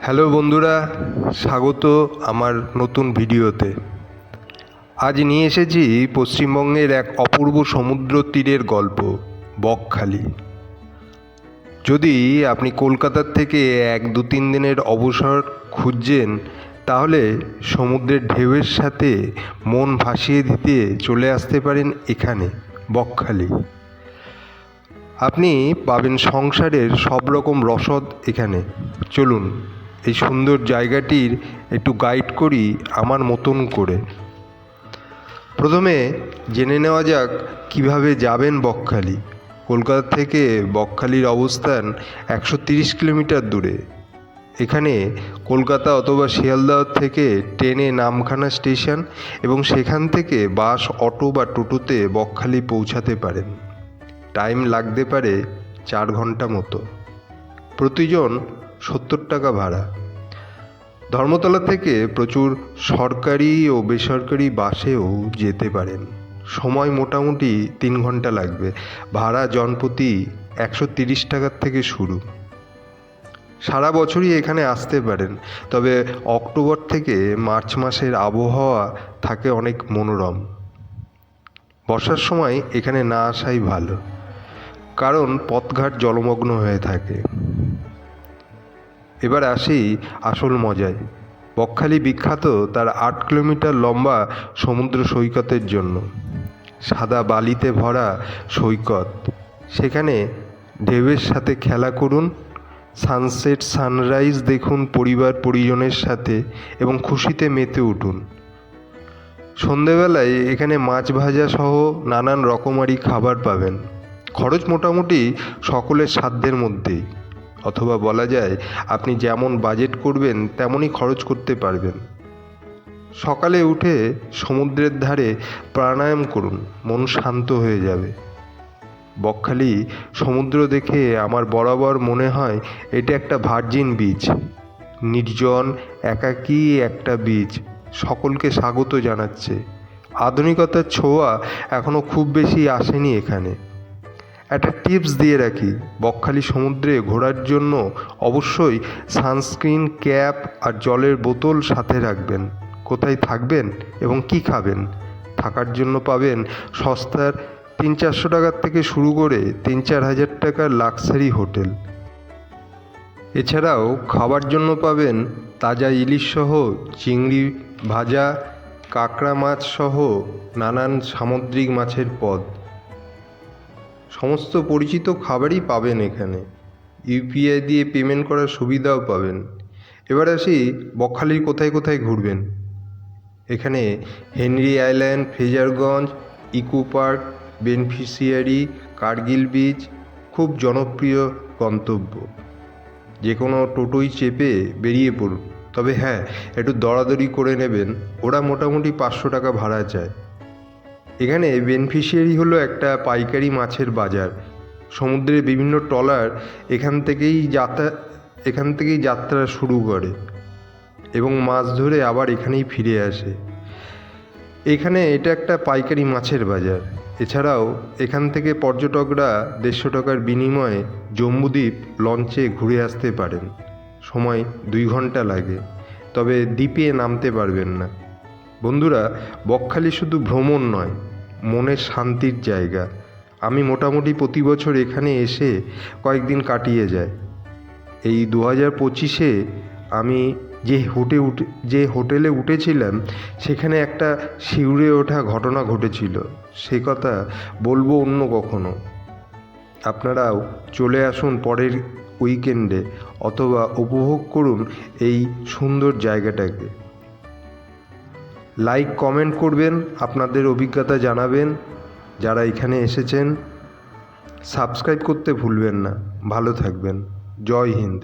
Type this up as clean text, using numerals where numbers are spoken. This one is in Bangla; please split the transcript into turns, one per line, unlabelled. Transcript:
হ্যালো বন্ধুরা, স্বাগত আমার নতুন ভিডিওতে। আজ নিয়ে এসেছি পশ্চিমবঙ্গের এক অপূর্ব সমুদ্র তীরের গল্প, বকখালি। যদি আপনি কলকাতার থেকে 1-2-3 দিনের অবসর খুঁজছেন, তাহলে সমুদ্রের ঢেউয়ের সাথে মন ভাসিয়ে দিতে চলে আসতে পারেন এখানে, বকখালি। আপনি পাবেন সংসারের সব রকম রসদ এখানে। চলুন এই সুন্দর জায়গাটির একটু গাইড করি আমার মতন করে। প্রথমে জেনে নেওয়া যাক কিভাবে যাবেন বকখালি। কলকাতা থেকে বকখালির অবস্থান 130 কিলোমিটার দূরে। এখানে কলকাতা অথবা শিয়ালদহ থেকে ট্রেনে নামখানা স্টেশন এবং সেখান থেকে বাস, অটো বা টোটোতে বকখালি পৌঁছাতে পারেন। টাইম লাগতে পারে 4 ঘন্টা মতো। প্রতিজন 70 টাকা ভাড়া। ধর্মতলা থেকে প্রচুর সরকারি ও বেসরকারি বাসেও যেতে পারেন। সময় মোটামুটি 3 ঘন্টা লাগবে। ভাড়া জনপ্রতি 130 টাকার থেকে শুরু। সারা বছরই এখানে আসতে পারেন, তবে অক্টোবর থেকে মার্চ মাসের আবহাওয়া থাকে অনেক মনোরম। বর্ষার সময় এখানে না আসাই ভালো, কারণ পথঘাট জলমগ্ন হয়ে থাকে। এবার আসি আসল মজায়। বকখালি বিখ্যাত তার 8 কিলোমিটার লম্বা সমুদ্র সৈকতের জন্য। সাদা বালিতে ভরা সৈকত, সেখানে ঢেউয়ের সাথে খেলা করুন, সানসেট সানরাইজ দেখুন পরিবার পরিজনের সাথে এবং খুশিতে মেতে উঠুন। সন্ধেবেলায় এখানে মাছ ভাজা সহ নানান রকমারি খাবার পাবেন। খরচ মোটামুটি সকলের সাধ্যের মধ্যেই, অথবা বলা যায় আপনি যেমন বাজেট করবেন তেমনই খরচ করতে পারবেন। সকালে উঠে সমুদ্রের ধারে প্রাণায়াম করুন, মন শান্ত হয়ে যাবে। বকখালি সমুদ্র দেখে আমার বরাবর মনে হয় এটা একটা ভার্জিন বিচ, নির্জন একাকী একটা বিচ, সকলকে স্বাগত জানাচ্ছে। আধুনিকতার ছোঁয়া এখনও খুব বেশি আসেনি এখানে। একটা টিপস দিয়ে রাখি, বকখালি সমুদ্রে ঘোরার জন্য অবশ্যই সানস্ক্রিন, ক্যাপ আর জলের বোতল সাথে রাখবেন। কোথায় থাকবেন এবং কি খাবেন? থাকার জন্য পাবেন সস্তার 300-400 টাকার থেকে শুরু করে 3-4 হাজার টাকার লাক্সারি হোটেল। এছাড়াও খাবার জন্য পাবেন তাজা ইলিশ সহ চিংড়ি ভাজা, কাঁকড়া মাছ সহ নানান সামুদ্রিক মাছের পদ। সমস্ত পরিচিত খাবারই পাবেন এখানে। ইউপিআই দিয়ে পেমেন্ট করার সুবিধাও পাবেন। এবার আসি বকখালির কোথায় কোথায় ঘুরবেন। এখানে Henry Island, Fraserganj, eco park, beneficiary, Kargil beach খুব জনপ্রিয় গন্তব্য। যে কোনো টোটোই চেপে বেরিয়ে পড়ুন, তবে হ্যাঁ, একটু দরাদরি করে নেবেন। ওরা মোটামুটি 500 টাকা ভাড়া চায়। এখানে বেনিফিশিয়ারি হলো একটা পাইকারি মাছের বাজার। সমুদ্রের বিভিন্ন ট্রলার এখান থেকেই যাত্রা শুরু করে এবং মাছ ধরে আবার এখানেই ফিরে আসে। এখানে এটা একটা পাইকারি মাছের বাজার। এছাড়াও এখান থেকে পর্যটকরা 150 টাকার বিনিময়ে জম্বুদ্বীপ লঞ্চে ঘুরে আসতে পারেন। সময় 2 ঘন্টা লাগে, তবে দ্বীপে নামতে পারবেন না। বন্ধুরা, বকখালি শুধু ভ্রমণ নয়, মনের শান্তির জায়গা। আমি মোটামুটি প্রতি বছর এখানে এসে কয়েকদিন কাটিয়ে যাই। এই 2025-এ আমি যে হোটেলে উঠেছিলাম, সেখানে একটা শিউরে ওঠা ঘটনা ঘটেছিল। সে কথা বলবো অন্য কখনো। আপনারাও চলে আসুন পরের উইকেন্ডে, অথবা উপভোগ করুন এই সুন্দর জায়গাটাকে। লাইক, কমেন্ট করবেন, আপনাদের অভিজ্ঞতা জানাবেন যারা এখানে এসেছেন। সাবস্ক্রাইব করতে ভুলবেন না। ভালো থাকবেন। জয় হিন্দ।